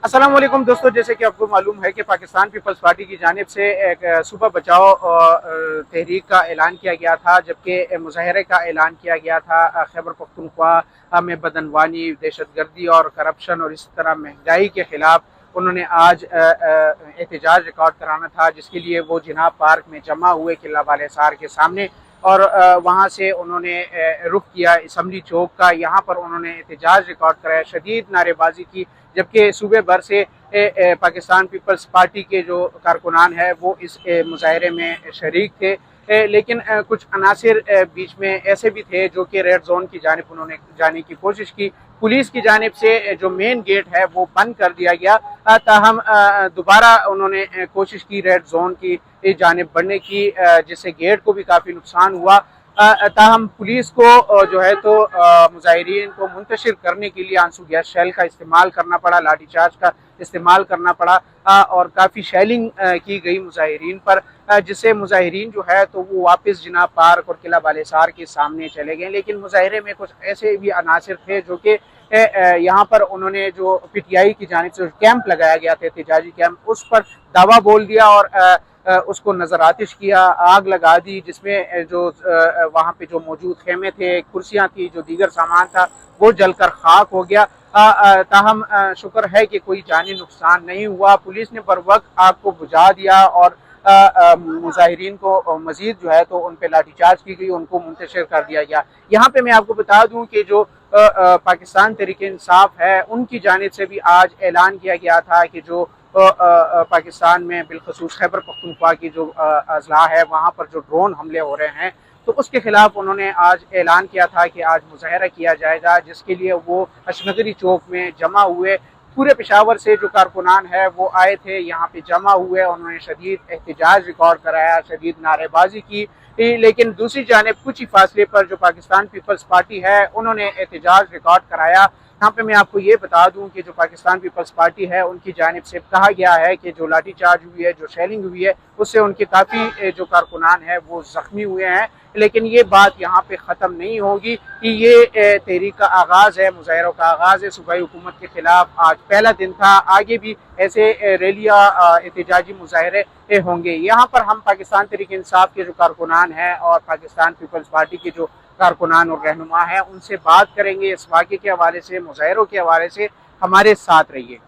अस्सलाम वालेकुम दोस्तों, जैसे कि आपको मालूम है कि पाकिस्तान पीपल्स पार्टी की जानिब से एक सुबह बचाओ तहरीक का ऐलान किया गया था, जबकि मुजाहरे का ऐलान किया गया था खैबर पख्तूनख्वा में बदनवानी, दहशतगर्दी और करप्शन और इस तरह महंगाई के खिलाफ उन्होंने आज एहतजाज रिकॉर्ड कराना था, जिसके लिए वो जिनाब पार्क में जमा हुए किला वाले हिसार के सामने और वहाँ से उन्होंने रुख किया असम्बली चौक का। यहाँ पर उन्होंने एहतजाज रिकॉर्ड कराया, शदीद नारेबाजी की, जबकि सूबे भर से पाकिस्तान पीपल्स पार्टी के जो कारकुनान है वो इस मुजाहरे में शरीक थे। लेकिन कुछ अनासिर बीच में ऐसे भी थे जो कि रेड जोन की जानिब उन्होंने जाने की कोशिश की। पुलिस की जानिब से जो मेन गेट है वो बंद कर दिया गया, ताहम दोबारा उन्होंने कोशिश की रेड जोन की जानिब बढ़ने की, जिससे गेट को भी काफ़ी नुकसान हुआ। ताहम पुलिस को जो है तो मुजाहिरीन को मुंतशिर करने के लिए आंसू गैस शेल का इस्तेमाल करना पड़ा, लाठीचार्ज का इस्तेमाल करना पड़ा और काफ़ी शेलिंग की गई मुजाहिरीन पर, जिससे मुजाहिरीन जो है तो वो वापस जिनाब पार्क और किला बालेसार के सामने चले गए। लेकिन मुजाहरे में कुछ ऐसे भी अनासिर थे जो कि यहाँ पर उन्होंने जो पीटीआई की जानिब से कैंप लगाया गया था, एहतजाजी कैंप, उस पर दावा बोल दिया और उसको नजर आतिश किया, आग लगा दी, जिसमें जो वहाँ पे जो मौजूद खेमे थे, कुर्सियाँ थी, जो दीगर सामान था, वो जलकर खाक हो गया। ताहम शुक्र है कि कोई जानी नुकसान नहीं हुआ। पुलिस ने बर वक्त आग को बुझा दिया और मुजाहिरीन को मजीद जो है तो उन पे लाठीचार्ज की गई, उनको मुंतशिर कर दिया गया। यहाँ पे मैं आपको बता दूं कि जो पाकिस्तान तहरीक इंसाफ है उनकी जानिब से भी आज ऐलान किया गया था कि जो पाकिस्तान में बिलखसूस खैबर पख्तूनख्वा की जो अजला है वहाँ पर जो ड्रोन हमले हो रहे हैं, तो उसके खिलाफ उन्होंने आज ऐलान किया था कि आज मुजाहरा किया जाएगा, जिसके लिए वो अशनगरी चौक में जमा हुए। पूरे पेशावर से जो कारकुनान है वो आए थे, यहाँ पे जमा हुए, उन्होंने शदीद एहतजाज रिकॉर्ड कराया, शदीद नारेबाजी की। लेकिन दूसरी जानिब कुछ ही फासले पर जो पाकिस्तान पीपल्स पार्टी है उन्होंने एहतजाज रिकॉर्ड कराया। यहाँ पे मैं आपको ये बता दूं कि जो पाकिस्तान पीपल्स पार्टी है उनकी जानिब से कहा गया है कि जो लाठीचार्ज हुई है, जो शेलिंग हुई है, उससे उनके काफ़ी जो कारकुनान है वो ज़ख्मी हुए हैं। लेकिन ये बात यहाँ पे ख़त्म नहीं होगी कि ये तहरीक का आगाज़ है, मुजाहरों का आगाज़ है सूबाई हुकूमत के ख़िलाफ़। आज पहला दिन था, आगे भी ऐसे रैलियाँ, एहतजाजी मुजाहरे होंगे। यहाँ पर हम पाकिस्तान तहरीक इंसाफ के जो कारकुनान हैं और पाकिस्तान पीपल्स पार्टी के जो कारकुनान और रहनुमा हैं उनसे बात करेंगे इस वाक़े के हवाले से, मुजाहरों के हवाले से। हमारे साथ रहिए।